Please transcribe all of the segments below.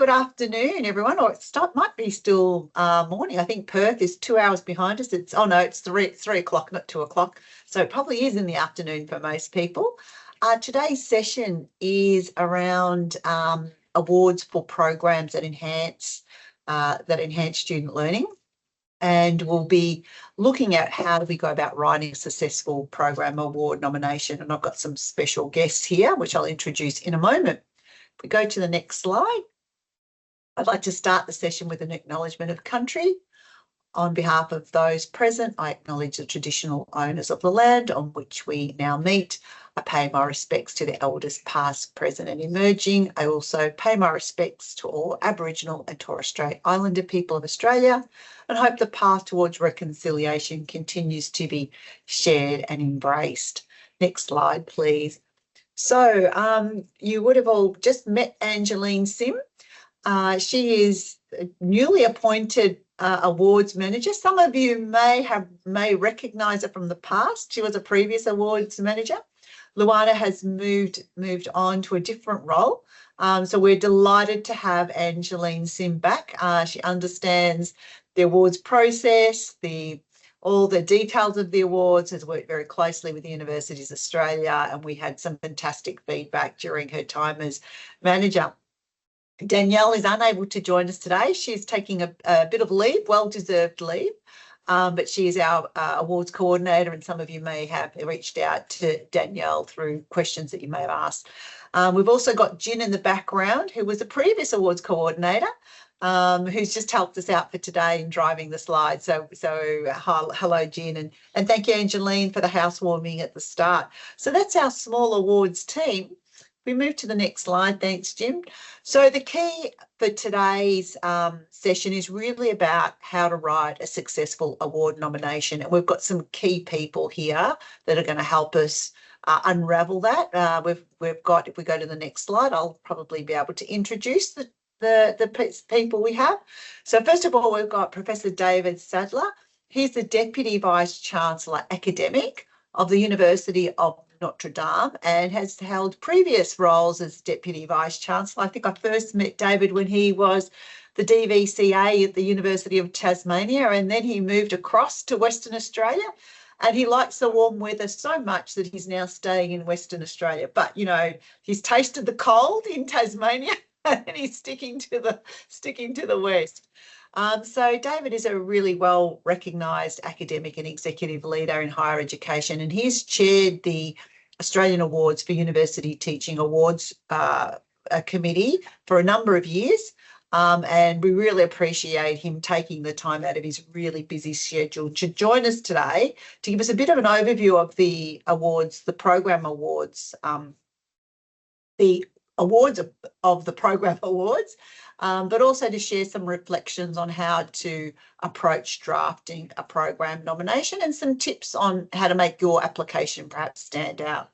Good afternoon, everyone. Or might be still morning. I think Perth is 2 hours behind us. It's 3 o'clock, not 2 o'clock. So it probably is in the afternoon for most people. Today's session is around awards for programs that enhance student learning. And we'll be looking at how do we go about writing a successful program award nomination. And I've got some special guests here, which I'll introduce in a moment. If we go to the next slide, I'd like to start the session with an acknowledgement of country. On behalf of those present, I acknowledge the traditional owners of the land on which we now meet. I pay my respects to the elders past, present and emerging. I also pay my respects to all Aboriginal and Torres Strait Islander people of Australia and hope the path towards reconciliation continues to be shared and embraced. Next slide, please. So you would have all just met Angeline Sim. She is a newly appointed awards manager. Some of you may recognise her from the past. She was a previous awards manager. Luana has moved on to a different role. So we're delighted to have Angeline Sim back. She understands the awards process, all the details of the awards, has worked very closely with Universities Australia, and we had some fantastic feedback during her time as manager. Danielle is unable to join us today. She's taking a bit of leave, well-deserved leave, but she is our awards coordinator, and some of you may have reached out to Danielle through questions that you may have asked. We've also got Jin in the background, who was a previous awards coordinator, who's just helped us out for today in driving the slides. So hello, Jin, and thank you, Angeline, for the housewarming at the start. So that's our small awards team. We move to the next slide. Thanks, Jim. So the key for today's session is really about how to write a successful award nomination. And we've got some key people here that are going to help us unravel that. We've got, if we go to the next slide, I'll probably be able to introduce the people we have. So first of all, we've got Professor David Sadler. He's the Deputy Vice-Chancellor Academic of the University of Notre and has held previous roles as Deputy Vice-Chancellor. I think I first met David when he was the DVCA at the University of Tasmania, and then he moved across to Western Australia, and he likes the warm weather so much that he's now staying in Western Australia. But, you know, he's tasted the cold in Tasmania and he's sticking to the west. So David is a really well-recognised academic and executive leader in higher education, and he's chaired the Australian Awards for University Teaching Awards Committee for a number of years, and we really appreciate him taking the time out of his really busy schedule to join us today to give us a bit of an overview of the awards, the program awards, the awards of the program awards, but also to share some reflections on how to approach drafting a program nomination and some tips on how to make your application perhaps stand out.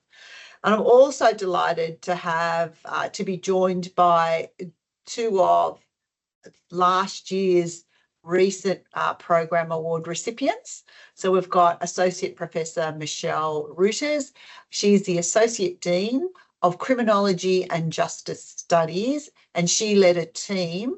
And I'm also delighted to have to be joined by two of last year's recent program award recipients. So we've got Associate Professor Michele Ruyters. She's the Associate Dean of Criminology and Justice Studies, and she led a team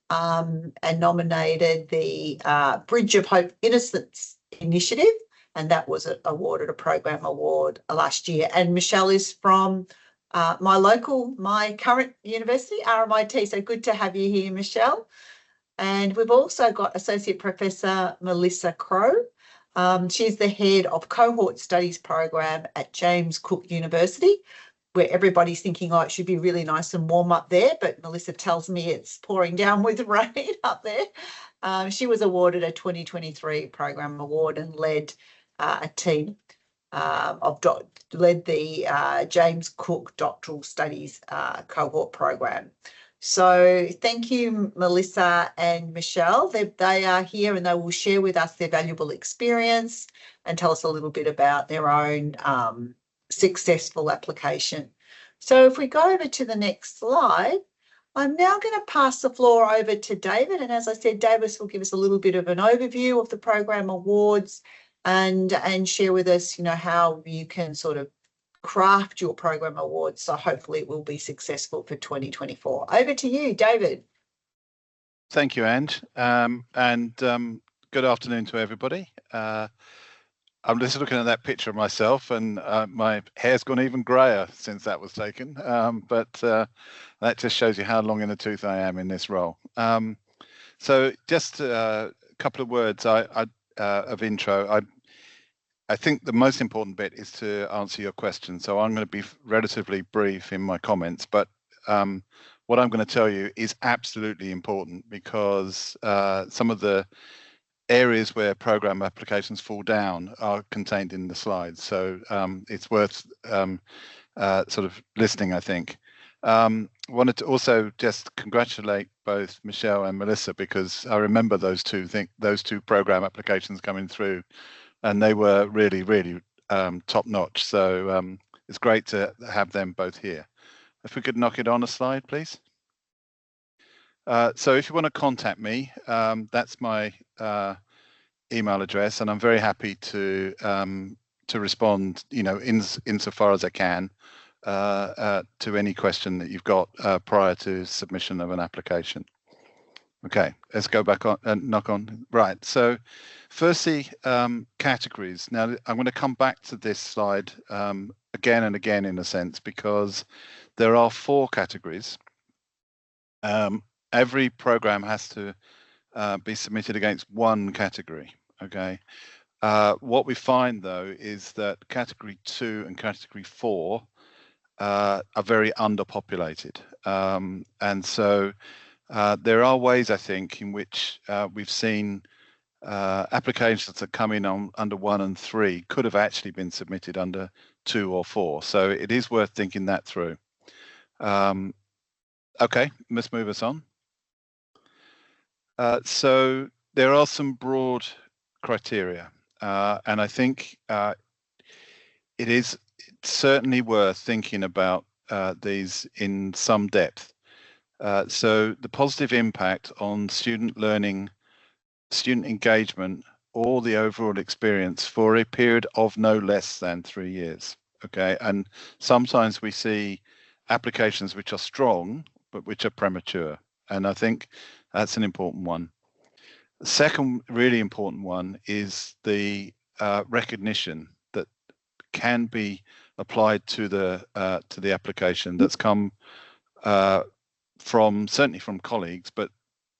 and nominated the Bridge of Hope Innocence Initiative, and that was awarded a program award last year. And Michele is from my current university, RMIT, so good to have you here, Michele. And we've also got Associate Professor Melissa Crowe. She's the head of Cohort Studies Program at James Cook University, where everybody's thinking, oh, it should be really nice and warm up there, but Melissa tells me it's pouring down with rain up there. She was awarded a 2023 program award and led a team led the James Cook Doctoral Studies cohort program. So thank you, Melissa and Michele. They are here and they will share with us their valuable experience and tell us a little bit about their own successful application. So if we go over to the next slide, I'm now going to pass the floor over to David. And as I said, David will give us a little bit of an overview of the program awards and share with us, you know, how you can sort of craft your program awards. So hopefully it will be successful for 2024. Over to you, David. Thank you, Ange, and good afternoon to everybody. I'm just looking at that picture of myself, and my hair's gone even grayer since that was taken, but that just shows you how long in the tooth I am in this role. So just a couple of words of intro. I think the most important bit is to answer your question. So I'm going to be relatively brief in my comments, but what I'm going to tell you is absolutely important because some of the areas where program applications fall down are contained in the slides. So it's worth sort of listening, I think. Wanted to also just congratulate both Michele and Melissa because I remember those two program applications coming through, and they were really, really top notch. So it's great to have them both here. If we could knock it on a slide, please. So if you want to contact me, that's my email address, and I'm very happy to respond, insofar as I can to any question that you've got prior to submission of an application. Okay, let's go back on and knock on. Right, so firstly, categories. Now, I'm going to come back to this slide again and again in a sense, because there are 4 categories. Every program has to be submitted against one category, okay? What we find, though, is that category 2 and category 4 are very underpopulated. And so there are ways, I think, in which we've seen applications that come in under 1 and 3 could have actually been submitted under 2 or 4. So it is worth thinking that through. Okay, let's move us on. So there are some broad criteria, and I think it is certainly worth thinking about these in some depth. So the positive impact on student learning, student engagement, or the overall experience for a period of no less than 3 years. Okay, and sometimes we see applications which are strong but which are premature, and I think that's an important one. The second really important one is the recognition that can be applied to the application that's come certainly from colleagues, but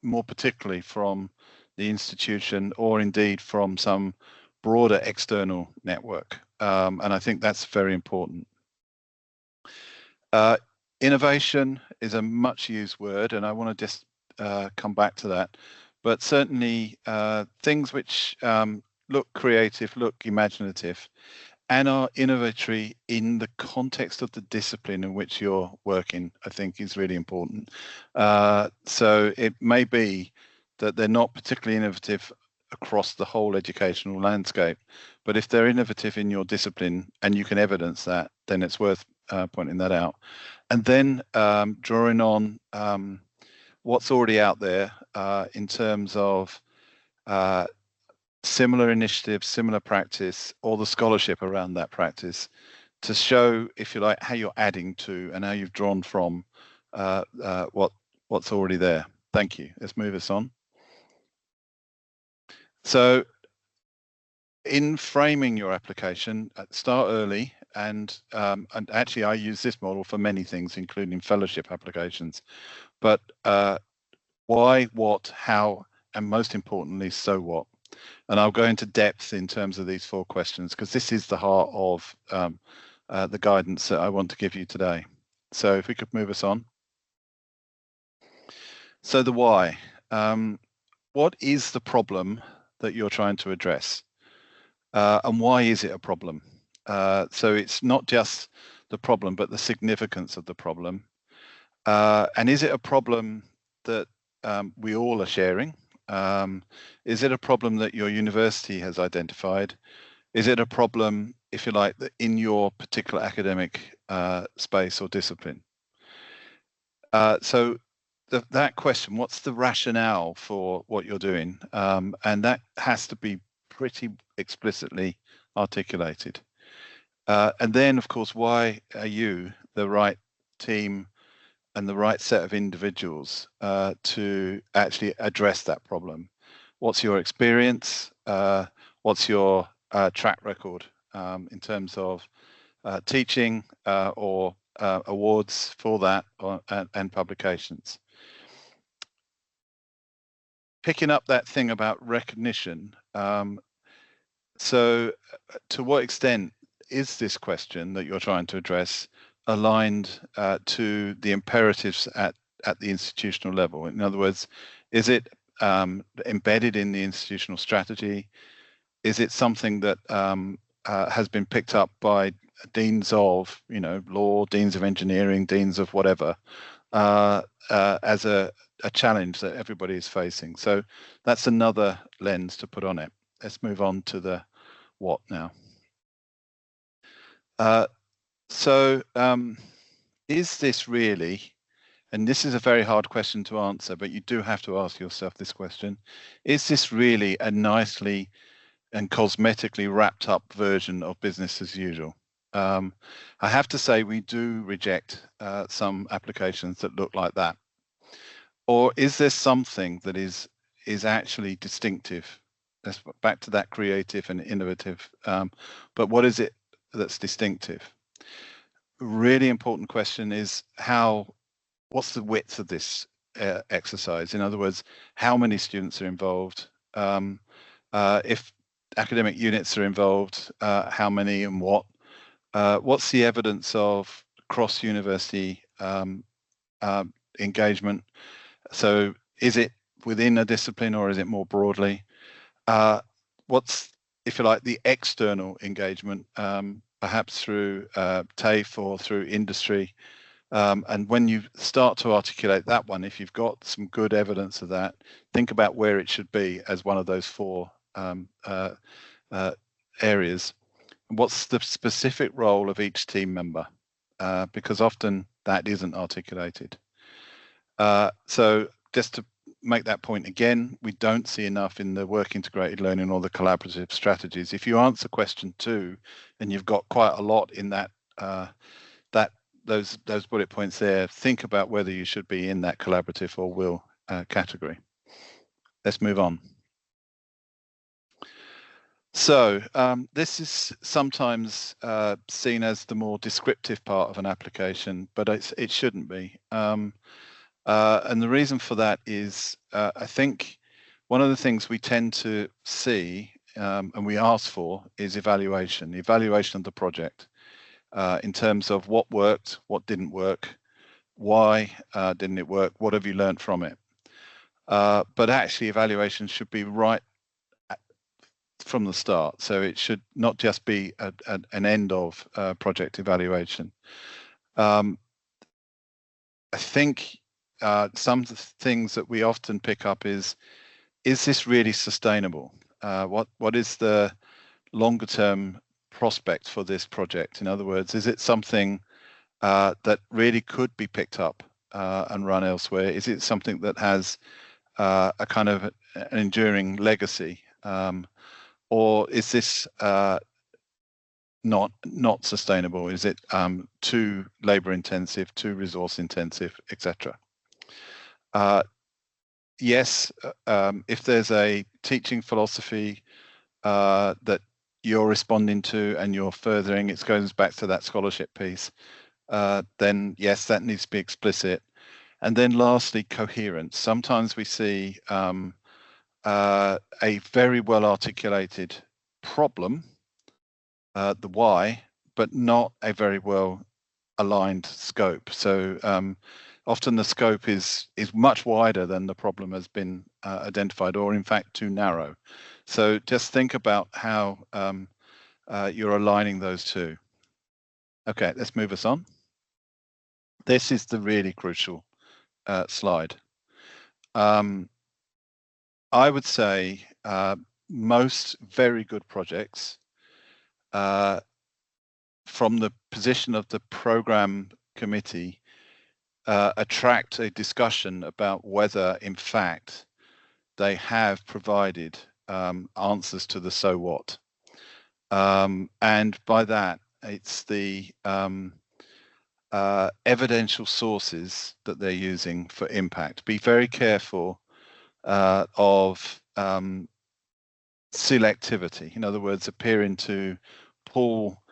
more particularly from the institution, or indeed from some broader external network. And I think that's very important. Innovation is a much used word, and I want to just come back to that. But certainly things which look creative, look imaginative, and are innovatory in the context of the discipline in which you're working, I think is really important. So it may be that they're not particularly innovative across the whole educational landscape, but if they're innovative in your discipline and you can evidence that, then it's worth pointing that out. And then drawing on what's already out there in terms of similar initiatives, similar practice, or the scholarship around that practice to show, if you like, how you're adding to and how you've drawn from what's already there. Thank you. Let's move us on. So in framing your application, start early, and actually I use this model for many things, including fellowship applications. But why, what, how, and most importantly, so what? And I'll go into depth in terms of these 4 questions, because this is the heart of the guidance that I want to give you today. So if we could move us on. So the why. What is the problem that you're trying to address? And why is it a problem? So it's not just the problem, but the significance of the problem. And is it a problem that we all are sharing? Is it a problem that your university has identified? Is it a problem, if you like, that in your particular academic space or discipline? So that question, what's the rationale for what you're doing? And that has to be pretty explicitly articulated. And then, of course, why are you the right team and the right set of individuals to actually address that problem. What's your experience? What's your track record in terms of teaching or awards for that and publications? Picking up that thing about recognition, so to what extent is this question that you're trying to address aligned to the imperatives at the institutional level? In other words, is it embedded in the institutional strategy? Is it something that has been picked up by deans of, law, deans of engineering, deans of whatever, as a challenge that everybody is facing? So that's another lens to put on it. Let's move on to the what now. Is this really, and this is a very hard question to answer, but you do have to ask yourself this question, is this really a nicely and cosmetically wrapped up version of business as usual? I have to say we do reject some applications that look like that. Or is there something that is actually distinctive? Let's back to that creative and innovative. But what is it that's distinctive? Really important question is what's the width of this exercise? In other words, how many students are involved? If academic units are involved, how many and what? What's the evidence of cross-university engagement? So is it within a discipline or is it more broadly? What's, if you like, the external engagement, perhaps through TAFE or through industry? And when you start to articulate that one, if you've got some good evidence of that, think about where it should be as one of those four areas. What's the specific role of each team member? Because often that isn't articulated. So just to make that point again, we don't see enough in the work integrated learning or the collaborative strategies. If you answer question 2 and you've got quite a lot in that those bullet points there, think about whether you should be in that collaborative or will category. Let's move on. So this is sometimes seen as the more descriptive part of an application, but it shouldn't be. And the reason for that is I think one of the things we tend to see and we ask for is evaluation of the project in terms of what worked, what didn't work, why didn't it work, what have you learned from it. But actually evaluation should be right from the start. So it should not just be an end of project evaluation. I think some things that we often pick up is this really sustainable? What is the longer term prospect for this project? In other words, is it something that really could be picked up and run elsewhere? Is it something that has a kind of an enduring legacy? Or is this not sustainable? Is it too labor intensive, too resource intensive, etc.? Yes, if there's a teaching philosophy that you're responding to and you're furthering, it goes back to that scholarship piece, then yes, that needs to be explicit. And then lastly, coherence. Sometimes we see a very well articulated problem, the why, but not a very well aligned scope. So often the scope is much wider than the problem has been identified, or in fact too narrow. So just think about how you're aligning those two. Okay, let's move us on. This is the really crucial slide. I would say most very good projects from the position of the program committee attract a discussion about whether in fact they have provided answers to the so what. And by that, it's the evidential sources that they're using for impact. Be very careful of selectivity. In other words, appearing to pull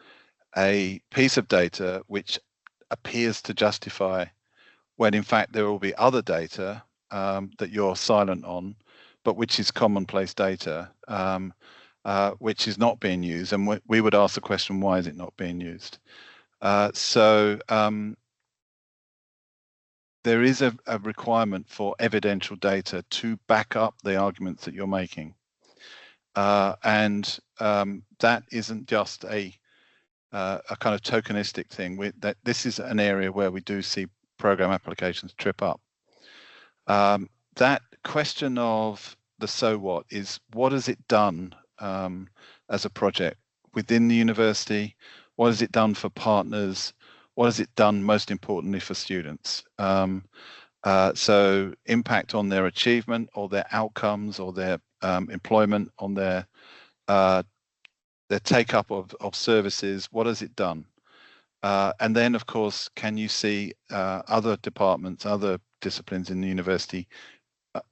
a piece of data which appears to justify when in fact there will be other data that you're silent on, but which is commonplace data, which is not being used. And we would ask the question, why is it not being used? So there is a requirement for evidential data to back up the arguments that you're making. And that isn't just a kind of tokenistic thing. That this is an area where we do see program applications trip up. That question of the so what is, what has it done as a project within the university? What has it done for partners? What has it done most importantly for students? So impact on their achievement or their outcomes or their employment, on their take up of services. What has it done? And then, of course, can you see other departments, other disciplines in the university,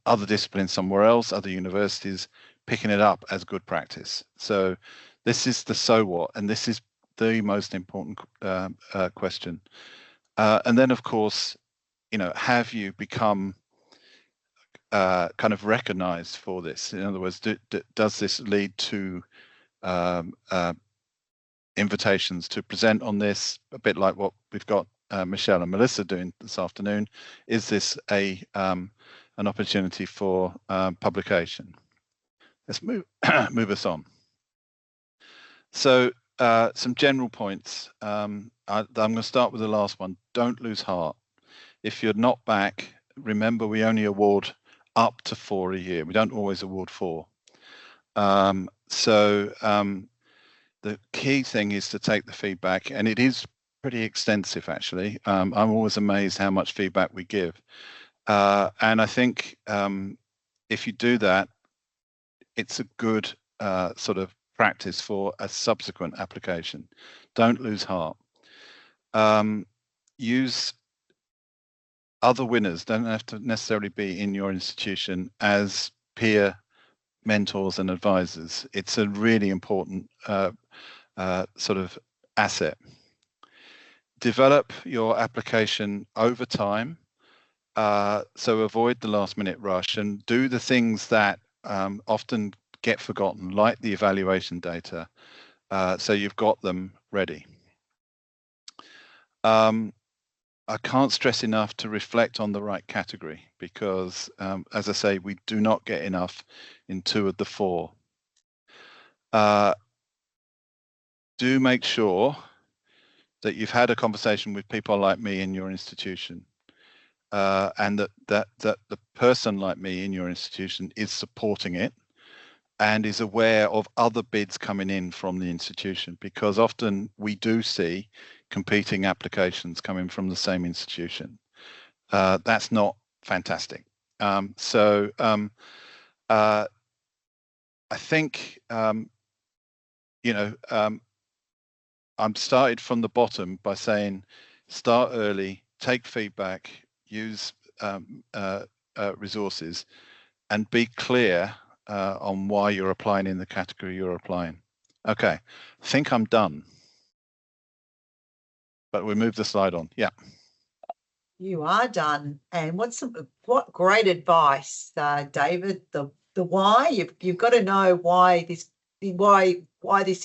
other disciplines somewhere else, other universities picking it up as good practice? So this is the so what, and this is the most important question. And then, of course, you know, have you become kind of recognized for this? In other words, does this lead to invitations to present on this, a bit like what we've got Michele and Melissa doing this afternoon? Is this an opportunity for publication? Let's move us on. So some general points. I'm going to start with the last one. Don't lose heart. If you're not back, remember we only award up to 4 a year. We don't always award 4. The key thing is to take the feedback, and it is pretty extensive actually. I'm always amazed how much feedback we give. And I think if you do that, it's a good sort of practice for a subsequent application. Don't lose heart. Use other winners, don't have to necessarily be in your institution, as peer mentors and advisors. It's a really important sort of asset. Develop your application over time. So avoid the last minute rush and do the things that often get forgotten, like the evaluation data, so you've got them ready. I can't stress enough to reflect on the right category, because as I say, we do not get enough in 2 of the 4. Do make sure that you've had a conversation with people like me in your institution, and that the person like me in your institution is supporting it and is aware of other bids coming in from the institution, because often we do see competing applications coming from the same institution. That's not fantastic. I think, I'm started from the bottom by saying, start early, take feedback, use resources, and be clear on why you're applying in the category you're applying. Okay, I think I'm done. But we move the slide on. Yeah. You are done. And what great advice, David. The why, you've got to know why this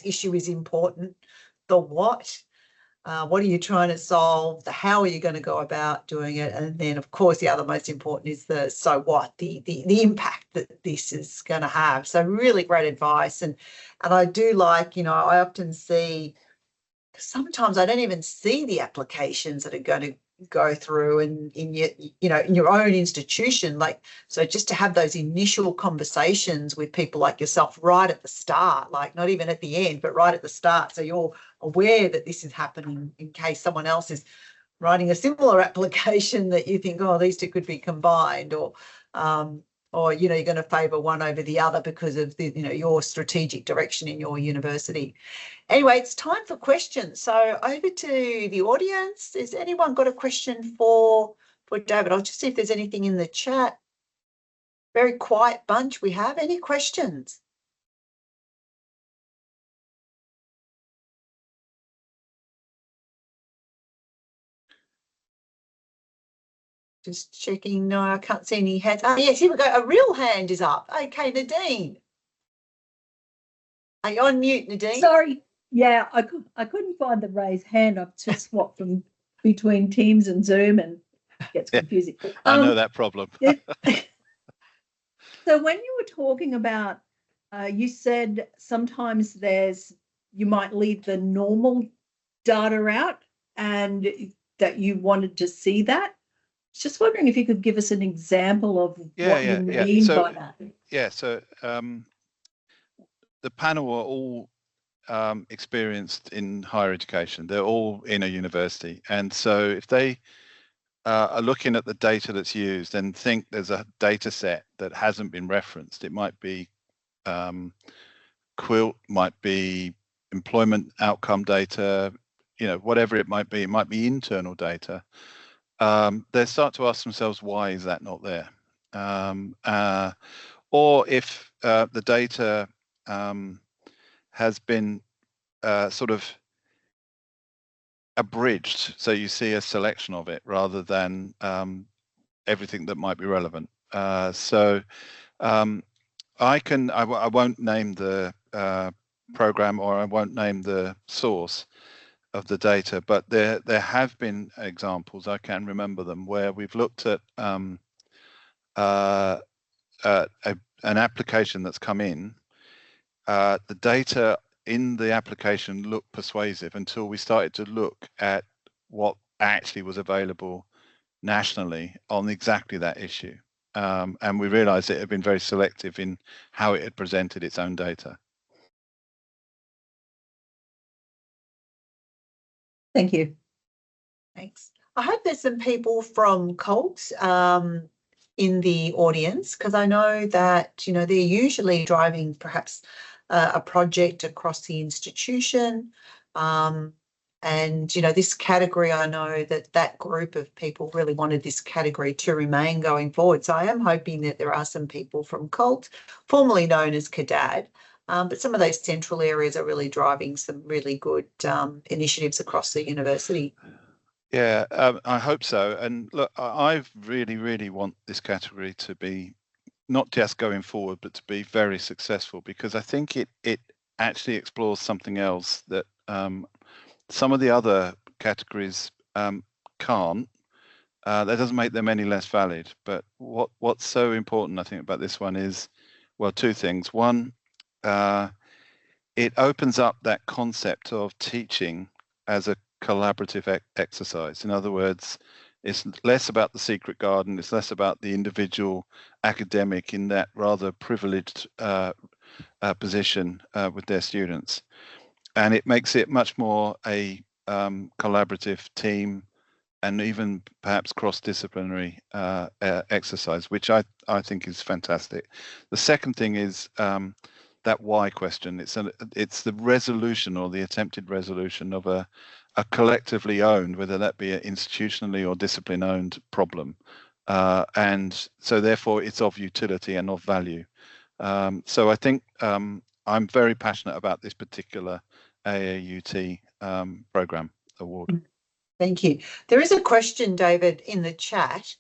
issue is important. The what are you trying to solve? The how are you going to go about doing it? And then, of course, the other most important is the so what, the impact that this is going to have. So really great advice. And I do like, I often see, sometimes I don't even see the applications that are going to go through and in your own institution. Like, so just to have those initial conversations with people like yourself right at the start, like not even at the end, but right at the start, so you're aware that this is happening in case someone else is writing a similar application that you think, oh, these two could be combined, or or, you know, you're going to favour one over the other because of the, you know, your strategic direction in your university. Anyway, it's time for questions. So over to the audience. Has anyone got a question for David? I'll just see if there's anything in the chat. Very quiet bunch we have. Any questions? Just checking. No, I can't see any hands. Oh, yes, here we go. A real hand is up. Okay, Nadine. Are you on mute, Nadine? Sorry. Yeah, I couldn't find the raised hand. I've just swapped from between Teams and Zoom, and it gets confusing. I know that problem. So when you were talking about, you said sometimes you might leave the normal data out, and that you wanted to see that. Just wondering if you could give us an example of what you mean by that. Yeah, so the panel are all experienced in higher education. They're all in a university. And so if they are looking at the data that's used and think there's a data set that hasn't been referenced, it might be QUILT, might be employment outcome data, you know, whatever it might be internal data. They start to ask themselves, why is that not there? Or if the data has been sort of abridged, so you see a selection of it rather than everything that might be relevant. So I won't name the program, or I won't name the source of the data, but there have been examples, I can remember them, where we've looked at an application that's come in. The data in the application looked persuasive until we started to look at what actually was available nationally on exactly that issue. And we realized it had been very selective in how it had presented its own data. Thank you. Thanks. I hope there's some people from COLT in the audience, because I know that, you know, they're usually driving perhaps a project across the institution. And, you know, this category, I know that group of people really wanted this category to remain going forward. So I am hoping that there are some people from COLT, formerly known as CADAD, but some of those central areas are really driving some really good initiatives across the university. Yeah, I hope so. And look, I really want this category to be not just going forward, but to be very successful, because I think it actually explores something else that some of the other categories can't. That doesn't make them any less valid. But what's so important, I think, about this one is, well, two things. One, it opens up that concept of teaching as a collaborative exercise. In other words, it's less about the secret garden, it's less about the individual academic in that rather privileged position with their students. And it makes it much more a collaborative team, and even perhaps cross-disciplinary exercise, which I think is fantastic. The second thing is that why question. It's the resolution, or the attempted resolution, of a collectively owned, whether that be an institutionally or discipline owned problem. And so therefore it's of utility and of value. So I think I'm very passionate about this particular AAUT program award. Thank you. There is a question, David, in the chat.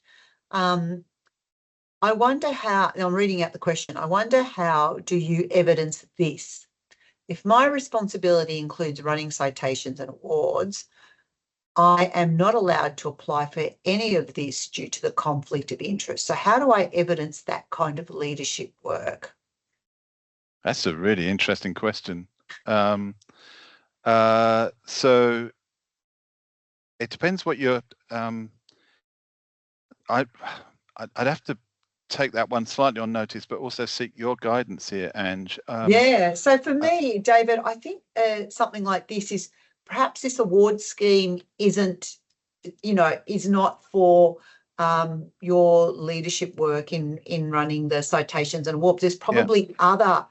I wonder how, I'm reading out the question, I wonder how do you evidence this? If my responsibility includes running citations and awards, I am not allowed to apply for any of this due to the conflict of interest. So how do I evidence that kind of leadership work? That's a really interesting question. So it depends what you're, I'd have to take that one slightly on notice, but also seek your guidance here, Ange. Yeah, so for me, David, I think something like this is, perhaps this award scheme isn't, you know, is not for your leadership work in running the citations and awards. There's probably other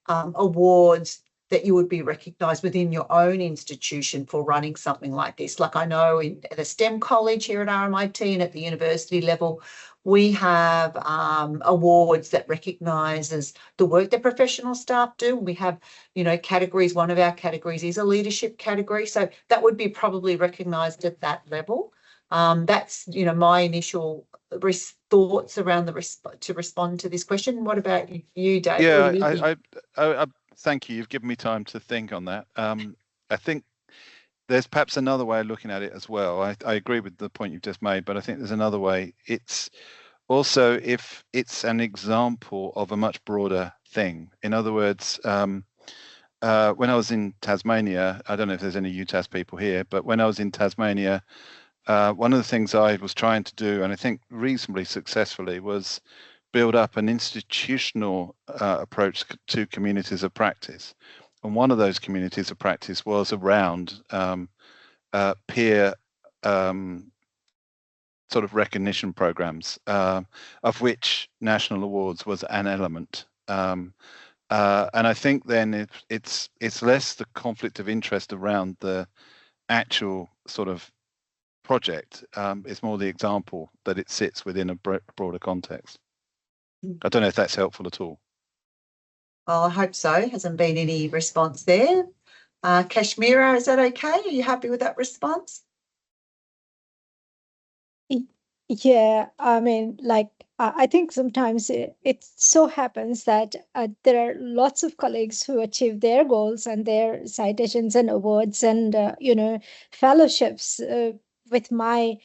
awards that you would be recognised within your own institution for running something like this. Like I know at the STEM college here at RMIT and at the university level, we have awards that recognises the work that professional staff do. We have, categories. One of our categories is a leadership category. So that would be probably recognised at that level. That's, my initial thoughts around to respond to this question. What about you, David? Yeah, I thank you. You've given me time to think on that. I think there's perhaps another way of looking at it as well. I agree with the point you've just made, but I think there's another way. It's also if it's an example of a much broader thing. In other words, when I was in Tasmania, I don't know if there's any UTAS people here, but when I was in Tasmania, one of the things I was trying to do, and I think reasonably successfully, was build up an institutional approach to communities of practice. And one of those communities of practice was around peer sort of recognition programs, of which national awards was an element. And I think then it's less the conflict of interest around the actual sort of project. It's more the example that it sits within a broader context. I don't know if that's helpful at all. Well, I hope so. Hasn't been any response there. Kashmira, is that okay? Are you happy with that response? Yeah, I mean, I think sometimes it so happens that there are lots of colleagues who achieve their goals and their citations and awards and, fellowships with my,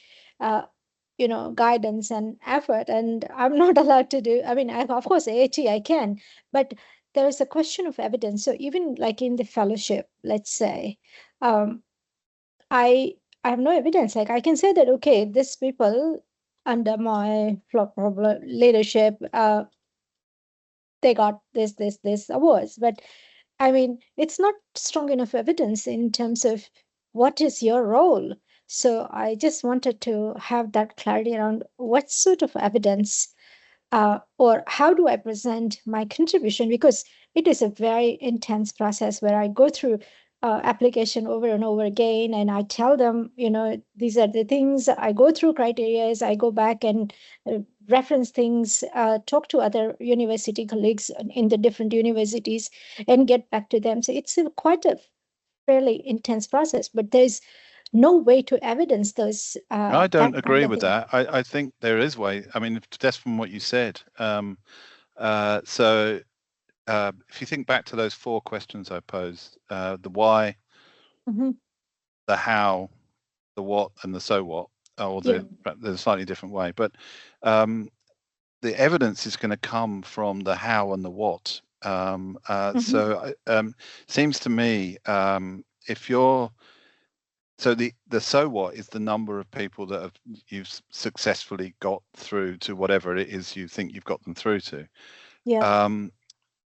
guidance and effort. And I'm not allowed to do, of course, AAT I can, but there is a question of evidence. So even like in the fellowship, let's say, I have no evidence. Like I can say that, okay, these people under my leadership, they got this awards. But I mean, it's not strong enough evidence in terms of what is your role. So I just wanted to have that clarity around what sort of evidence or how do I present my contribution, because it is a very intense process where I go through application over and over again, and I tell them, these are the things. I go through criteria, I go back and reference things, talk to other university colleagues in the different universities and get back to them. So it's quite a fairly intense process, but there's no way to evidence those. I don't agree with that. I think there is way. I mean, just from what you said. So if you think back to those 4 questions I posed, the why, the how, the what, and the so what, or there's a slightly different way. But the evidence is going to come from the how and the what. So seems to me if you're so the so what is the number of people that you've successfully got through to whatever it is you think you've got them through to.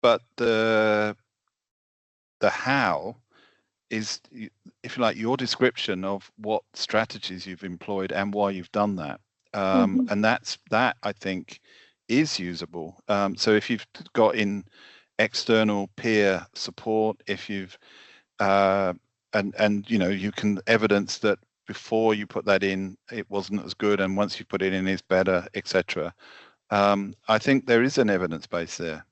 But the how is, if you like, your description of what strategies you've employed and why you've done that. And that I think is usable. So if you've got in external peer support, if you've and you can evidence that before you put that in it wasn't as good, and once you put it in it's better, etc. I think there is an evidence base there.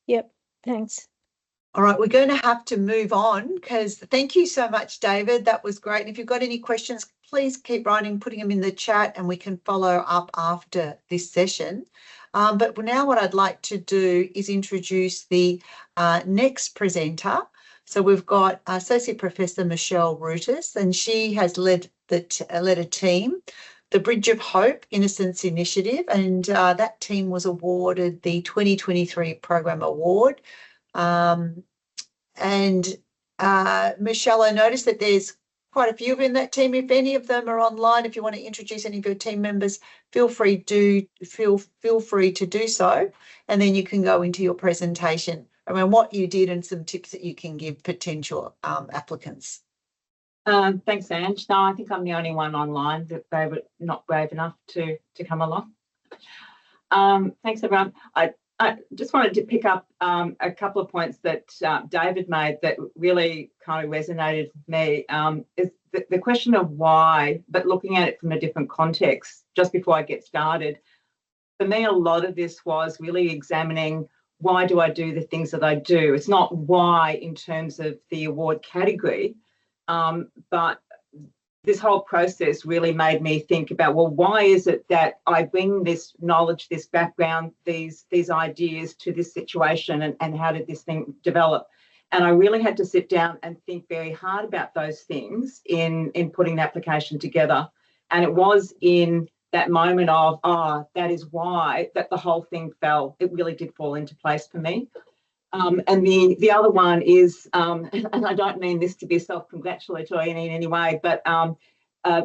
Yep, thanks. All right, we're going to have to move on, because thank you so much, David. That was great. And if you've got any questions, please keep writing, putting them in the chat, and we can follow up after this session. But now what I'd like to do is introduce the next presenter. So we've got Associate Professor Michele Ruyters, and she has led a team, the Bridge of Hope Innocence Initiative, and that team was awarded the 2023 Program Award. And Michele, I noticed that there's quite a few in that team. If any of them are online, if you want to introduce any of your team members, feel free to do so, and then you can go into your presentation around what you did and some tips that you can give potential applicants. Thanks, Ange. No, I think I'm the only one online that they were not brave enough to come along. Thanks, everyone. I just wanted to pick up a couple of points that David made that really kind of resonated with me. Is the question of why, but looking at it from a different context. Just before I get started, for me, a lot of this was really examining why do I do the things that I do. It's not why in terms of the award category, but this whole process really made me think about, well, why is it that I bring this knowledge, this background, these ideas to this situation, and how did this thing develop? And I really had to sit down and think very hard about those things in putting the application together. And it was in that moment of, that is why that the whole thing fell. It really did fall into place for me. And the other one is, and I don't mean this to be self-congratulatory in any way, but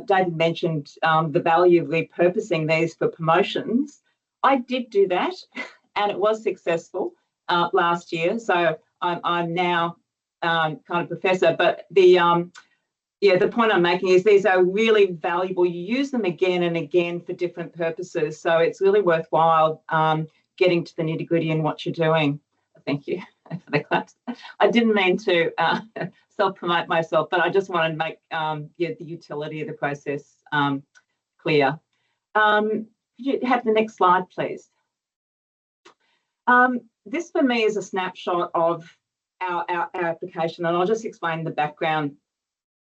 David mentioned the value of repurposing these for promotions. I did do that, and it was successful last year. So I'm now kind of professor, but the point I'm making is these are really valuable. You use them again and again for different purposes. So it's really worthwhile getting to the nitty-gritty in what you're doing. Thank you for the claps. I didn't mean to self-promote myself, but I just wanted to make the utility of the process clear. Could you have the next slide, please? This for me is a snapshot of our application, and I'll just explain the background.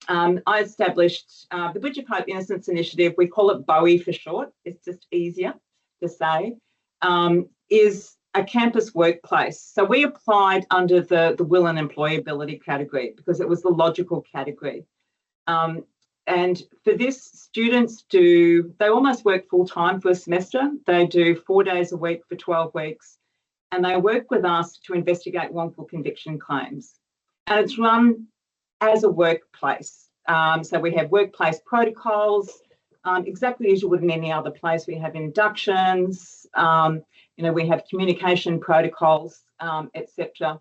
I established the Bridge of Hope Innocence Initiative. We call it BOE for short. It's just easier to say. Is a campus workplace. So we applied under the will and employability category because it was the logical category. And for this, students they almost work full-time for a semester. They do 4 days a week for 12 weeks, and they work with us to investigate wrongful conviction claims. And it's run as a workplace. So we have workplace protocols, exactly as you would in any other place. We have inductions, we have communication protocols, etc.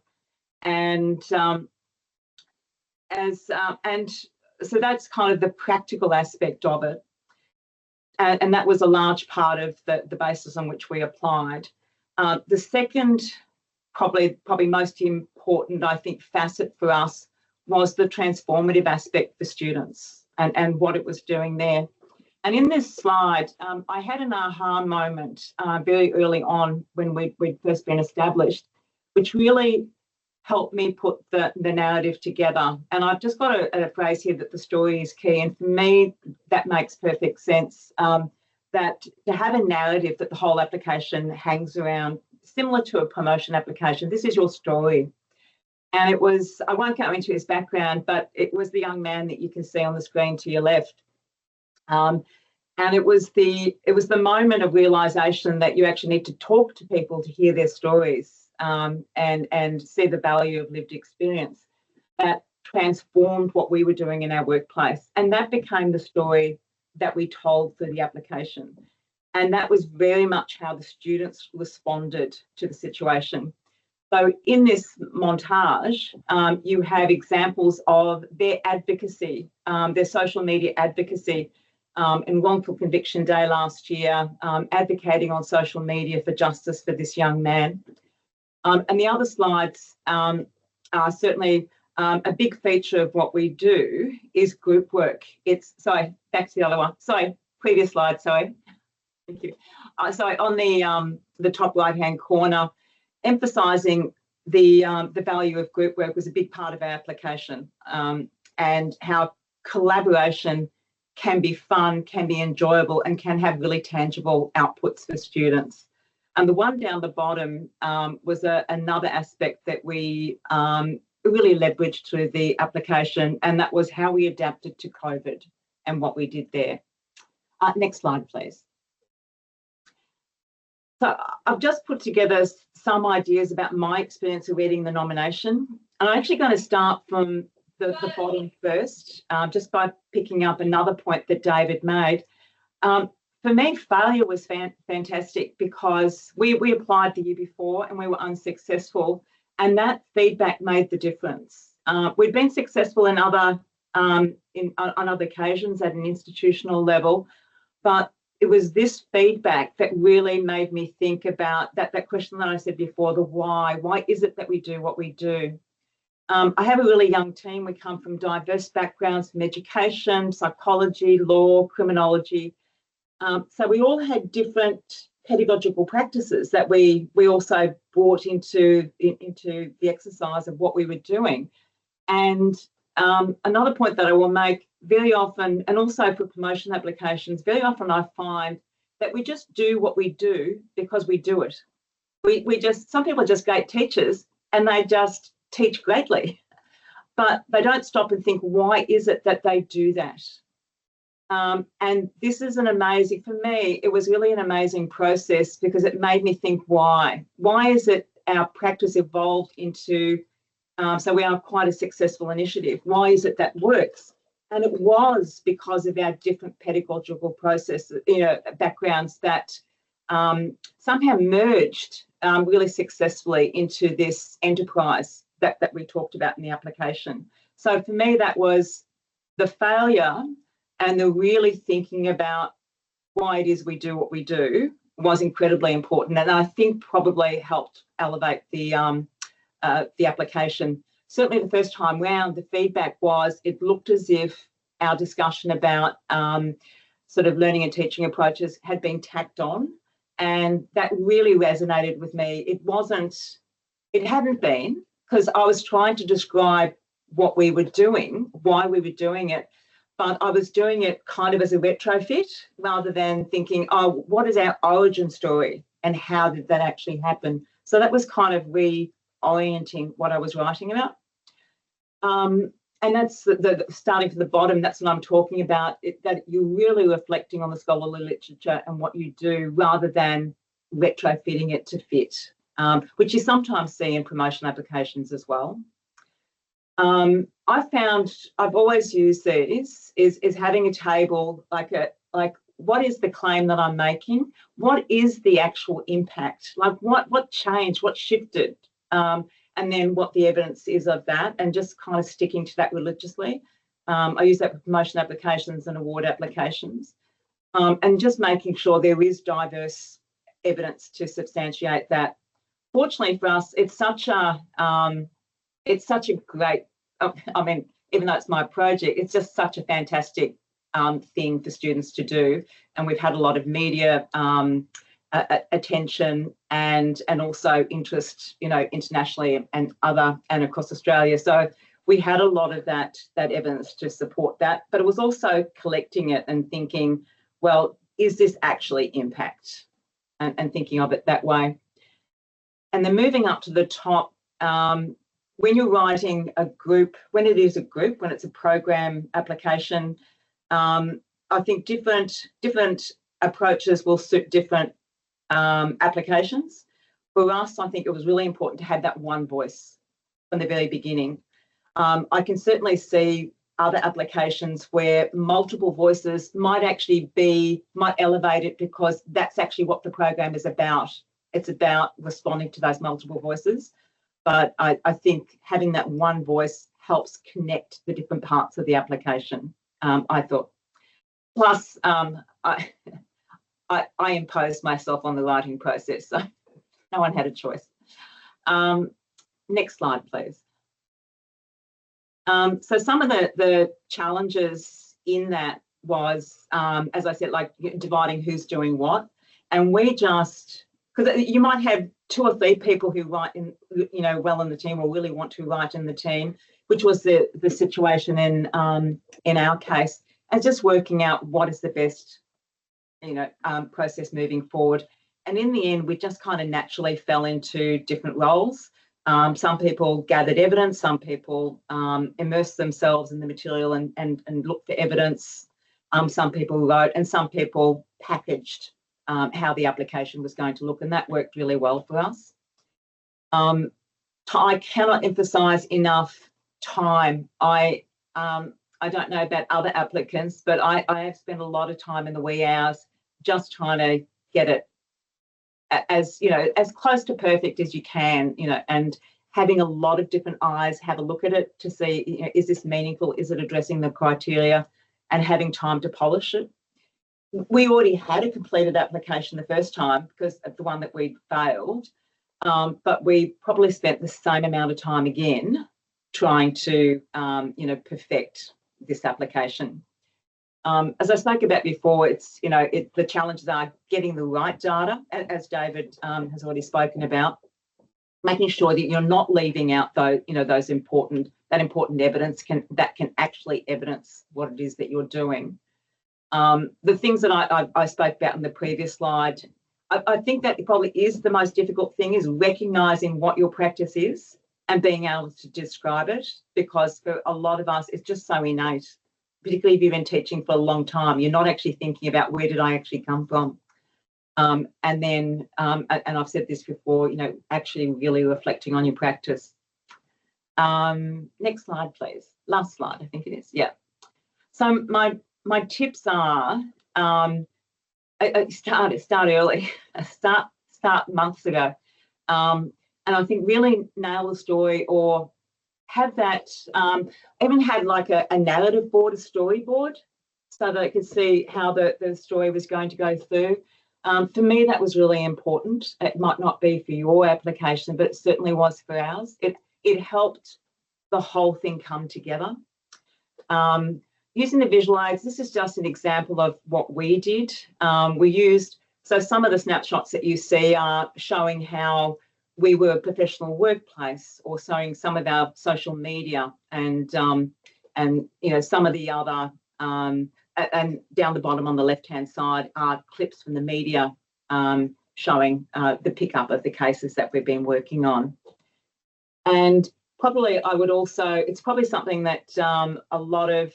And so that's kind of the practical aspect of it. And that was a large part of the basis on which we applied. The second, probably most important, I think, facet for us was the transformative aspect for students and what it was doing there. And in this slide, I had an aha moment very early on when we'd first been established, which really helped me put the narrative together. And I've just got a phrase here that the story is key. And for me, that makes perfect sense, that to have a narrative that the whole application hangs around, similar to a promotion application. This is your story. And it was, I won't go into his background, but it was the young man that you can see on the screen to your left. And it was the moment of realisation that you actually need to talk to people to hear their stories and see the value of lived experience that transformed what we were doing in our workplace. And that became the story that we told for the application. And that was very much how the students responded to the situation. So in this montage, you have examples of their advocacy, their social media advocacy in Wrongful Conviction Day last year, advocating on social media for justice for this young man. And the other slides are certainly a big feature of what we do is group work. Sorry, back to the other one. Sorry, previous slide, sorry. Thank you. So on the top right-hand corner, emphasising the value of group work was a big part of our application, and how collaboration can be fun, can be enjoyable, and can have really tangible outputs for students. And the one down the bottom was another aspect that we really leveraged through the application, and that was how we adapted to COVID and what we did there. Next slide, please. So I've just put together some ideas about my experience of reading the nomination. And I'm actually going to start from the bottom first, just by picking up another point that David made. For me, failure was fantastic because we applied the year before and we were unsuccessful, and that feedback made the difference. We'd been successful in other on other occasions at an institutional level, but it was this feedback that really made me think about that question that I said before, the why. Why is it that we do what we do? I have a really young team. We come from diverse backgrounds from education, psychology, law, criminology. So we all had different pedagogical practices that we also brought into the exercise of what we were doing. And another point that I will make, very often, and also for promotion applications, very often I find that we just do what we do because we do it. Some people are just great teachers and they just teach greatly, but they don't stop and think, why is it that they do that? And this is for me, it was really an amazing process because it made me think why. Why is it our practice evolved into, so we are quite a successful initiative. Why is it that works? And it was because of our different pedagogical processes, backgrounds that somehow merged really successfully into this enterprise that we talked about in the application. So for me, that was the failure and the really thinking about why it is we do what we do was incredibly important. And I think probably helped elevate the application. Certainly the first time round, the feedback was it looked as if our discussion about sort of learning and teaching approaches had been tacked on. And that really resonated with me. It hadn't been, because I was trying to describe what we were doing, why we were doing it, but I was doing it kind of as a retrofit rather than thinking, oh, what is our origin story and how did that actually happen? So that was kind of reorienting what I was writing about. And that's the starting from the bottom, that's what I'm talking about, that you're really reflecting on the scholarly literature and what you do rather than retrofitting it to fit, which you sometimes see in promotion applications as well. I've always used these is having a table like what is the claim that I'm making? What is the actual impact? Like what changed? What shifted? And then what the evidence is of that, and just kind of sticking to that religiously. I use that for promotion applications and award applications, and just making sure there is diverse evidence to substantiate that. Fortunately for us, it's such a great, I mean, even though it's my project, it's just such a fantastic thing for students to do. And we've had a lot of media attention and also interest, internationally and across Australia. So we had a lot of that evidence to support that, but it was also collecting it and thinking, well, is this actually impact? And thinking of it that way. And then moving up to the top, when you're writing a group, when it's a program application, I think different approaches will suit different applications. For us, I think it was really important to have that one voice from the very beginning. I can certainly see other applications where multiple voices might elevate it because that's actually what the program is about. It's about responding to those multiple voices. But I think having that one voice helps connect the different parts of the application, I thought. Plus, I imposed myself on the writing process, so no one had a choice. Next slide, please. So some of the challenges in that was, as I said, like dividing who's doing what. And we just, because you might have 2 or 3 people who write in, well in the team or really want to write in the team, which was the situation in our case, and just working out what is the best, process moving forward. And in the end, we just kind of naturally fell into different roles. Some people gathered evidence, some people immersed themselves in the material and looked for evidence. Some people wrote, and some people packaged how the application was going to look, and that worked really well for us. I cannot emphasise enough time. I don't know about other applicants, but I have spent a lot of time in the wee hours just trying to get it as close to perfect as you can, and having a lot of different eyes have a look at it to see, you know, is this meaningful? Is it addressing the criteria? And having time to polish it. We already had a completed application the first time because of the one that we failed, but we probably spent the same amount of time again trying to, you know, perfect this application. As I spoke about before, it's, you know, the challenges are getting the right data, as David has already spoken about, making sure that you're not leaving out those, you know, that important evidence that can actually evidence what it is that you're doing. The things that I spoke about in the previous slide, I think that probably is the most difficult thing, is recognising what your practice is and being able to describe it, because for a lot of us, it's just so innate, particularly if you've been teaching for a long time. You're not actually thinking about where did I actually come from. And then, and I've said this before, you know, actually really reflecting on your practice. Next slide, please. Last slide, I think it is. Yeah. So my tips are, start early, start months ago, and I think really nail the story, or have that. Even had like a narrative board, a storyboard, so that I could see how the story was going to go through. For me, that was really important. It might not be for your application, but it certainly was for ours. It helped the whole thing come together. Using the visual aids, this is just an example of what we did. We used, so some of the snapshots that you see are showing how we were a professional workplace, or showing some of our social media, and you know, some of the other, and down the bottom on the left-hand side are clips from the media showing the pickup of the cases that we've been working on. And probably I would also, it's probably something that a lot of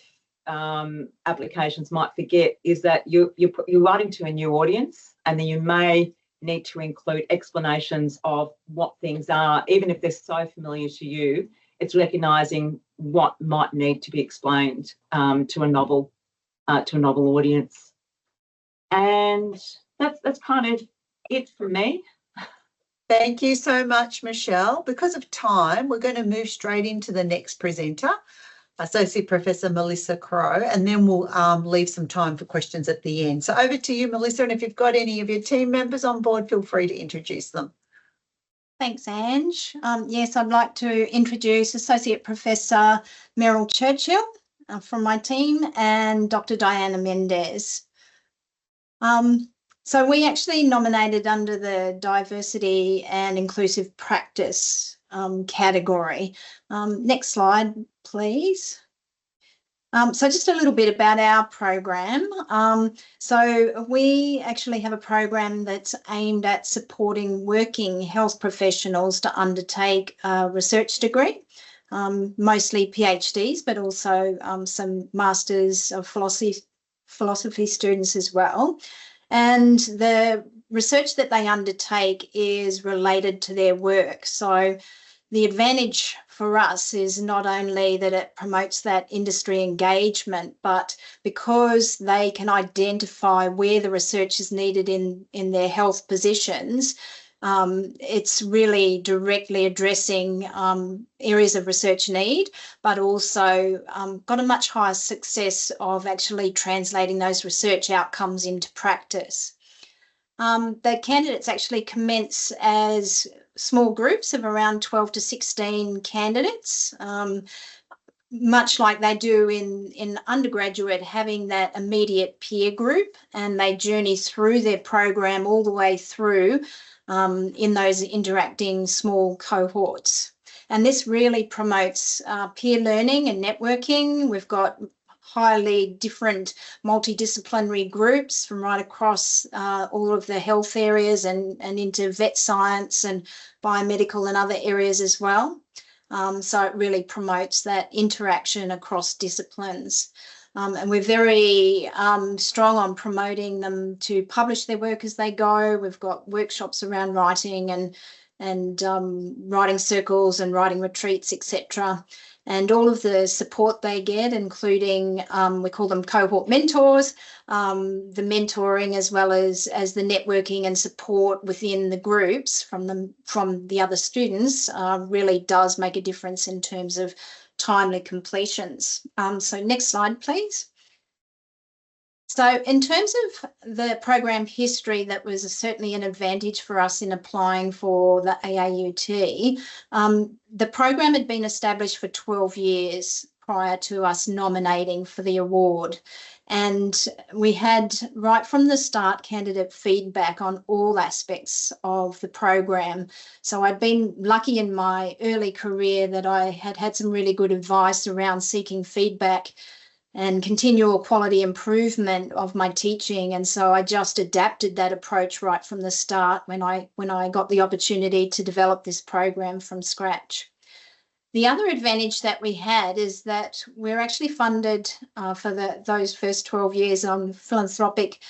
applications might forget, is that you're writing to a new audience, and then you may need to include explanations of what things are, even if they're so familiar to you. It's recognising what might need to be explained to a novel audience. And that's kind of it from me. Thank you so much, Michele. Because of time, we're going to move straight into the next presenter, Associate Professor Melissa Crowe, and then we'll leave some time for questions at the end. So over to you, Melissa, and if you've got any of your team members on board, feel free to introduce them. Thanks, Ange. Yes, I'd like to introduce Associate Professor Meryl Churchill from my team, and Dr. Diana Mendez. So we actually nominated under the Diversity and Inclusive Practice category. Next slide, please. So just a little bit about our program. So we actually have a program that's aimed at supporting working health professionals to undertake a research degree, mostly PhDs, but also some Masters of Philosophy students as well. And the research that they undertake is related to their work. So the advantage for us is not only that it promotes that industry engagement, but because they can identify where the research is needed in their health positions, it's really directly addressing areas of research need, but also got a much higher success of actually translating those research outcomes into practice. The candidates actually commence as small groups of around 12 to 16 candidates, much like they do in undergraduate, having that immediate peer group, and they journey through their program all the way through in those interacting small cohorts. And this really promotes peer learning and networking. We've got highly different multidisciplinary groups from right across all of the health areas and into vet science and biomedical and other areas as well. So it really promotes that interaction across disciplines. And we're very strong on promoting them to publish their work as they go. We've got workshops around writing and writing circles and writing retreats, etc. and all of the support they get, including we call them cohort mentors, the mentoring as well as the networking and support within the groups from the other students really does make a difference in terms of timely completions. So next slide, please. So in terms of the program history, that was certainly an advantage for us in applying for the AAUT. The program had been established for 12 years prior to us nominating for the award. And we had, right from the start, candidate feedback on all aspects of the program. So I'd been lucky in my early career that I had some really good advice around seeking feedback and continual quality improvement of my teaching. And so I just adapted that approach right from the start when I got the opportunity to develop this program from scratch. The other advantage that we had is that we're actually funded for those first 12 years on philanthropic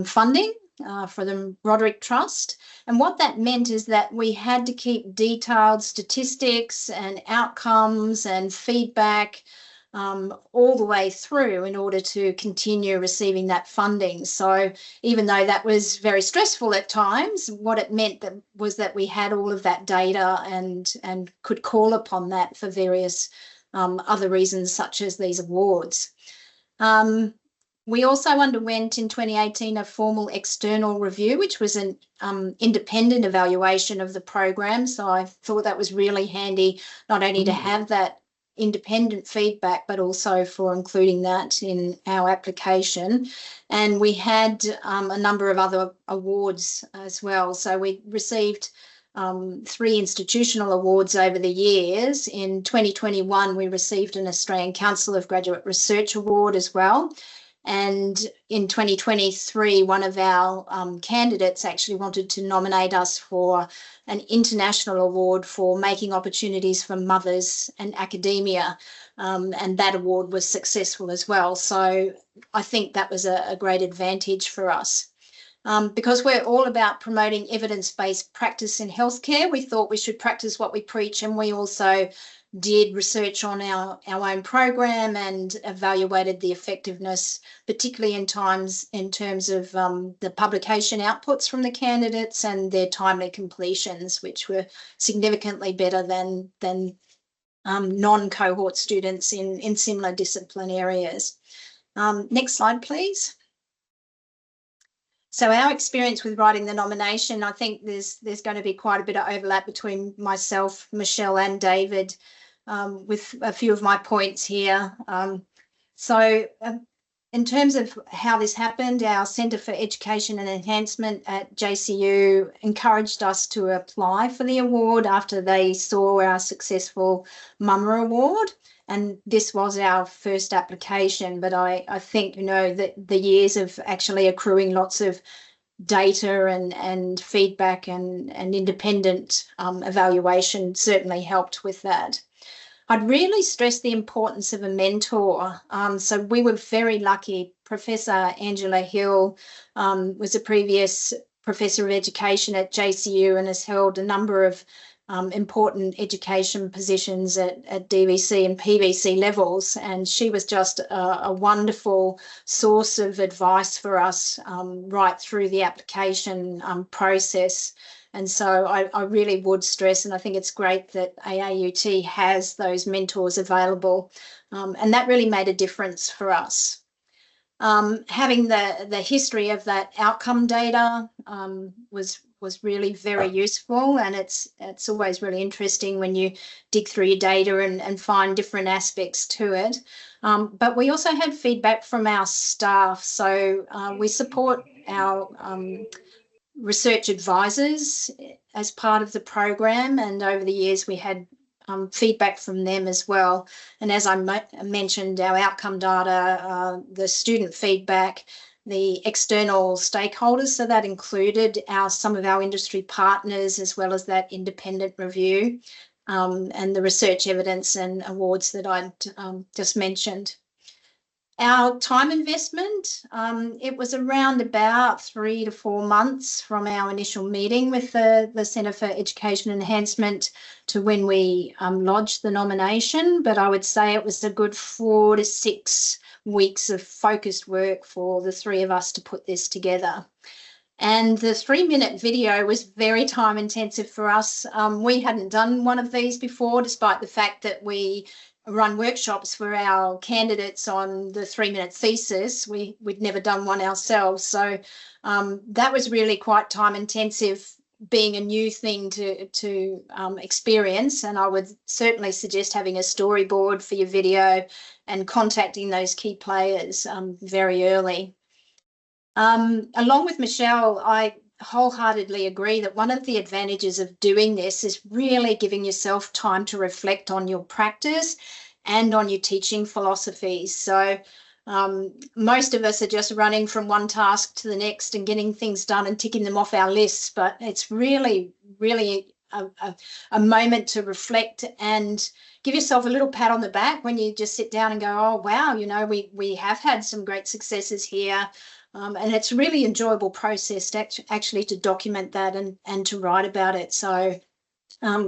funding for the Roderick Trust. And what that meant is that we had to keep detailed statistics and outcomes and feedback all the way through in order to continue receiving that funding. So even though that was very stressful at times, what it meant was that we had all of that data and could call upon that for various other reasons, such as these awards. We also underwent in 2018 a formal external review, which was an independent evaluation of the program. So I thought that was really handy, not only to have that independent feedback, but also for including that in our application. And we had a number of other awards as well. So we received 3 institutional awards over the years. In 2021, we received an Australian Council of Graduate Research Award as well. And in 2023, one of our candidates actually wanted to nominate us for an international award for making opportunities for mothers and academia. And that award was successful as well. So I think that was a great advantage for us. Because we're all about promoting evidence-based practice in healthcare, we thought we should practice what we preach, and we also did research on our own program and evaluated the effectiveness, particularly in terms of the publication outputs from the candidates and their timely completions, which were significantly better than non-cohort students in similar discipline areas. Next slide, please. So our experience with writing the nomination, I think there's going to be quite a bit of overlap between myself, Michele and David with a few of my points here. So in terms of how this happened, our Centre for Education and Enhancement at JCU encouraged us to apply for the award after they saw our successful Mummer Award. And this was our first application, but I think, that the years of actually accruing lots of data and feedback and independent evaluation certainly helped with that. I'd really stress the importance of a mentor. So we were very lucky. Professor Angela Hill was a previous professor of education at JCU and has held a number of important education positions at DVC and PVC levels, and she was just a wonderful source of advice for us right through the application process. And so I really would stress, and I think it's great that AAUT has those mentors available, and that really made a difference for us. Having the history of that outcome data was really very useful, and it's always really interesting when you dig through your data and find different aspects to it. But we also had feedback from our staff. So we support our research advisors as part of the program, and over the years we had feedback from them as well. And as I mentioned, our outcome data, the student feedback, the external stakeholders, so that included some of our industry partners as well as that independent review, and the research evidence and awards that I'd just mentioned. Our time investment, it was around about 3 to 4 months from our initial meeting with the Centre for Education Enhancement to when we lodged the nomination, but I would say it was a good 4 to 6 weeks of focused work for the three of us to put this together. And the 3-minute video was very time intensive for us. We hadn't done one of these before, despite the fact that we run workshops for our candidates on the 3-minute thesis. We'd never done one ourselves. So that was really quite time intensive, being a new thing to experience. And I would certainly suggest having a storyboard for your video and contacting those key players very early. Along with Michele, I wholeheartedly agree that one of the advantages of doing this is really giving yourself time to reflect on your practice and on your teaching philosophies. So most of us are just running from one task to the next and getting things done and ticking them off our lists, but it's really a moment to reflect and give yourself a little pat on the back when you just sit down and go, oh wow, you know, we have had some great successes here. And it's a really enjoyable process to actually to document that and to write about it. So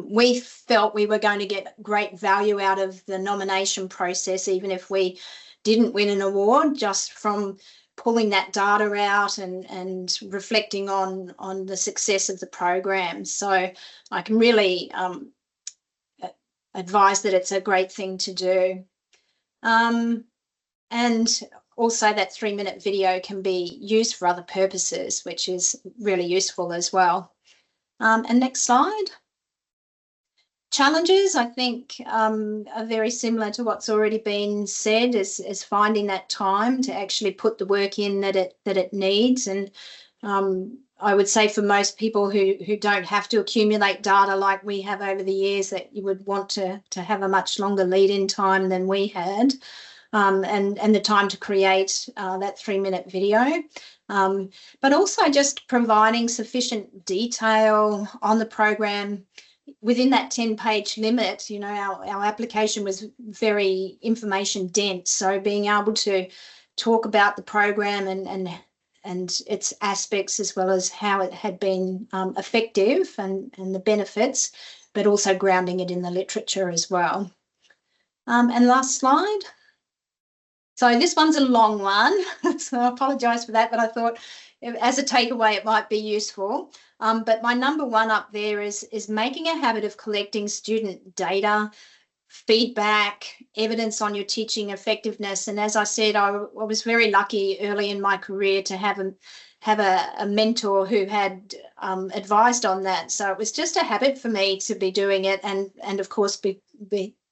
we felt we were going to get great value out of the nomination process, even if we didn't win an award, just from pulling that data out and reflecting on the success of the program. So I can really advise that it's a great thing to do. And also that 3-minute video can be used for other purposes, which is really useful as well. And next slide. Challenges, I think, are very similar to what's already been said, is finding that time to actually put the work in that it needs. And I would say for most people who don't have to accumulate data like we have over the years, that you would want to have a much longer lead-in time than we had. And the time to create that 3-minute video, but also just providing sufficient detail on the program within that 10-page limit. You know, our application was very information dense, so being able to talk about the program and its aspects, as well as how it had been effective and the benefits, but also grounding it in the literature as well. And last slide. So this one's a long one, so I apologise for that, but I thought as a takeaway it might be useful. But my number one up there is making a habit of collecting student data, feedback, evidence on your teaching effectiveness. And as I said, I was very lucky early in my career to have a mentor who had advised on that. So it was just a habit for me to be doing it, and of course be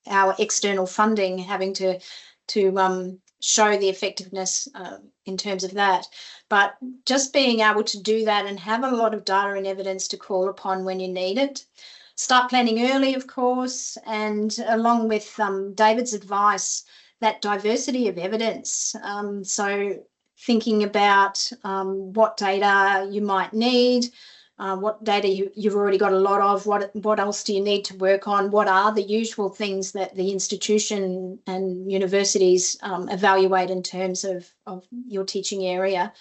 our external funding having to show the effectiveness in terms of that. But just being able to do that and have a lot of data and evidence to call upon when you need it. Start planning early, of course, and along with David's advice, that diversity of evidence. So thinking about what data you might need, what data you've already got a lot of, what else do you need to work on, what are the usual things that the institution and universities evaluate in terms of your teaching area.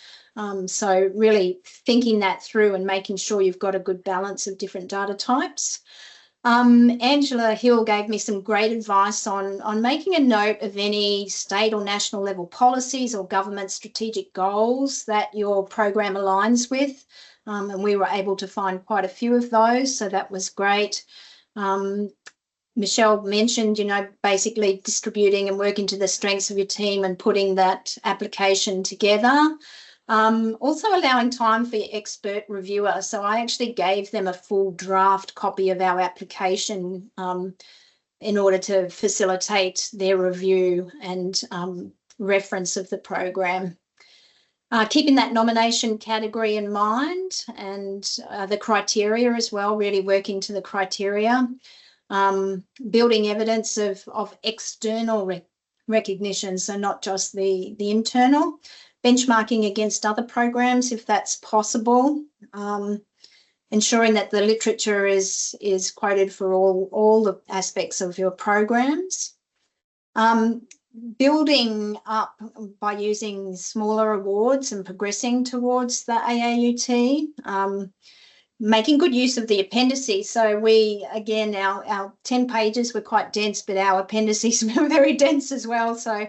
So really thinking that through and making sure you've got a good balance of different data types. Angela Hill gave me some great advice on making a note of any state or national level policies or government strategic goals that your program aligns with. And we were able to find quite a few of those, so that was great. Michele mentioned, you know, basically distributing and working to the strengths of your team and putting that application together. Also allowing time for your expert reviewer. So I actually gave them a full draft copy of our application in order to facilitate their review and reference of the program. Keeping that nomination category in mind and the criteria as well, really working to the criteria. Building evidence of external recognition, so not just the internal. Benchmarking against other programs if that's possible. Ensuring that the literature is quoted for all the aspects of your programs. building up by using smaller awards and progressing towards the AAUT, making good use of the appendices. So we, again, our 10 pages were quite dense, but our appendices were very dense as well. So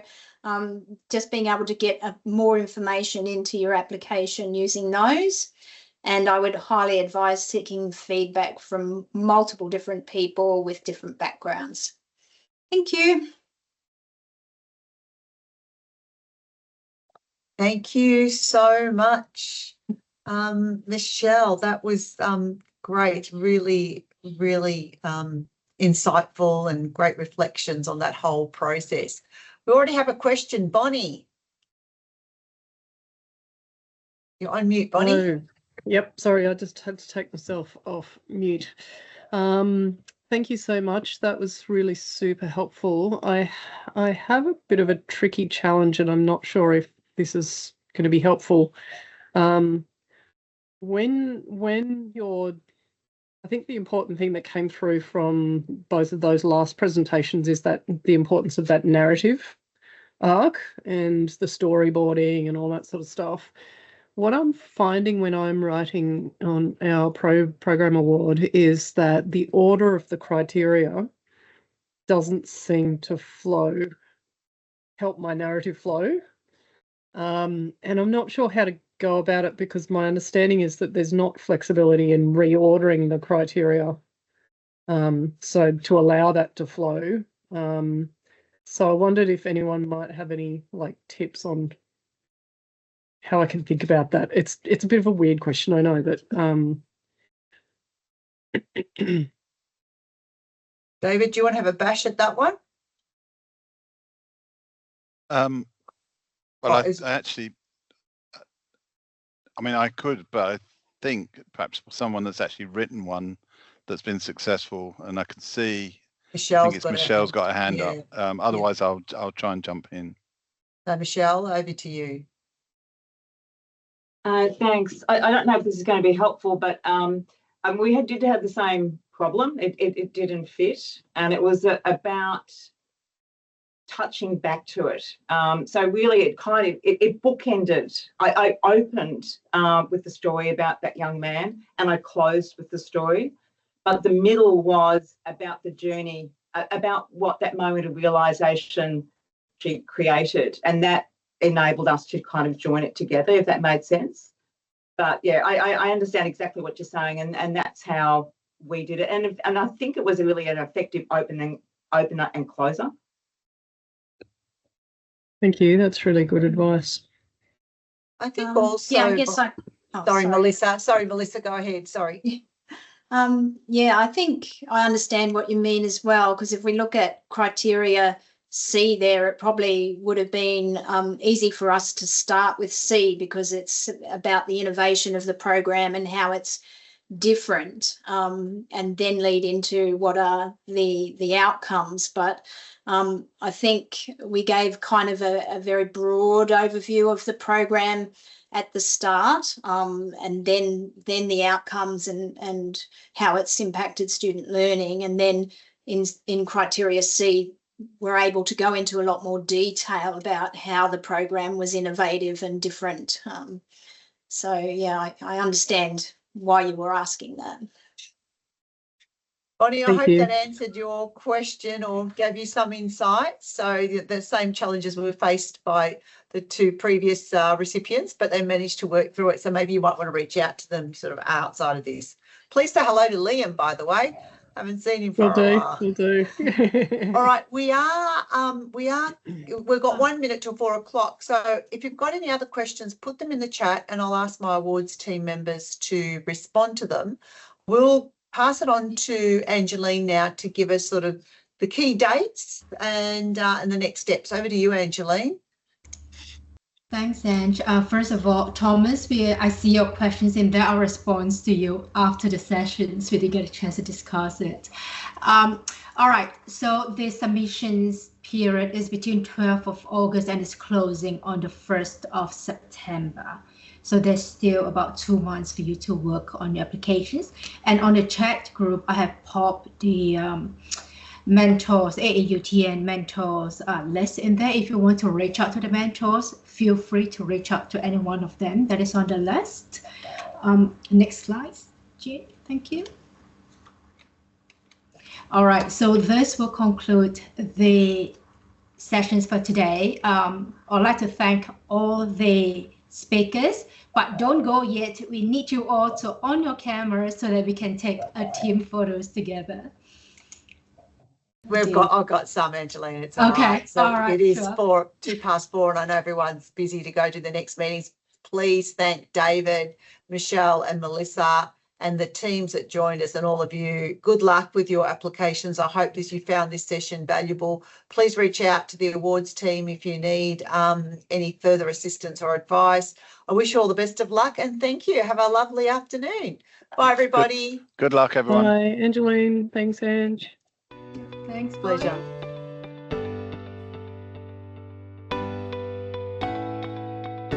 just being able to get more information into your application using those. And I would highly advise seeking feedback from multiple different people with different backgrounds. Thank you. Thank you so much, Michele. That was great, really, really insightful and great reflections on that whole process. We already have a question, Bonnie. You're on mute, Bonnie. Oh, yep, sorry, I just had to take myself off mute. Thank you so much. That was really super helpful. I have a bit of a tricky challenge, and I'm not sure if this is going to be helpful. When you're, I think the important thing that came through from both of those last presentations is that the importance of that narrative arc and the storyboarding and all that sort of stuff. What I'm finding when I'm writing on our program award is that the order of the criteria doesn't seem to help my narrative flow. And I'm not sure how to go about it, because my understanding is that there's not flexibility in reordering the criteria. So to allow that to flow. So I wondered if anyone might have any tips on how I can think about that. It's a bit of a weird question, I know, but David, do you want to have a bash at that one? Well, I actually, I mean, I could, but I think perhaps someone that's actually written one that's been successful, and I can see, Michelle's got a hand up. Otherwise, I'll try and jump in. So, Michele, over to you. Thanks. I don't know if this is going to be helpful, but we did have the same problem. It didn't fit, and it was about touching back to it. So really, it bookended. I opened with the story about that young man, and I closed with the story, but the middle was about the journey, about what that moment of realization she created, and that enabled us to kind of join it together, if that made sense. But yeah, I understand exactly what you're saying, and that's how we did it, and I think it was really an effective opener and closer. Thank you. That's really good advice. I think also. Yeah, I guess sorry, Melissa. Sorry, Melissa. Go ahead. Sorry. Yeah, I think I understand what you mean as well, because if we look at criteria C there, it probably would have been easy for us to start with C, because it's about the innovation of the program and how it's different, and then lead into what are the outcomes. But I think we gave kind of a very broad overview of the program at the start, and then the outcomes and how it's impacted student learning. And then in criteria C, we're able to go into a lot more detail about how the program was innovative and different. So yeah, I understand why you were asking that. Bonnie, I hope that answered your question or gave you some insight. So the same challenges were faced by the two previous recipients, but they managed to work through it. So maybe you might want to reach out to them sort of outside of this. Please say hello to Liam, by the way. I haven't seen him for a while. Will do. All right, we've got 1 minute till 4 o'clock. So if you've got any other questions, put them in the chat and I'll ask my awards team members to respond to them. We'll pass it on to Angeline now to give us sort of the key dates and the next steps. Over to you, Angeline. Thanks, Ange. First of all, Thomas, I see your questions and there are response to you after the session, so we did get a chance to discuss it. All right, so the submissions period is between 12th of August and it's closing on the 1st of September. So there's still about 2 months for you to work on your applications. And on the chat group, I have popped the mentors, AAUT and mentors list in there. If you want to reach out to the mentors, feel free to reach out to any one of them that is on the list. Next slide, Jean, thank you. All right, so this will conclude the sessions for today. I'd like to thank all the speakers, but don't go yet. We need you all to on your cameras so that we can take a team photos together. I've got some, Angelina. It's okay. Right. So all right, it is sure. 4:02, and I know everyone's busy to go to the next meetings. Please thank David, Michele, and Melissa, and the teams that joined us, and all of you. Good luck with your applications. I hope you found this session valuable. Please reach out to the awards team if you need any further assistance or advice. I wish you all the best of luck, and thank you. Have a lovely afternoon. Bye, everybody. Good luck, everyone. Bye, Angeline. Thanks, Ange. Thanks, Pleasure.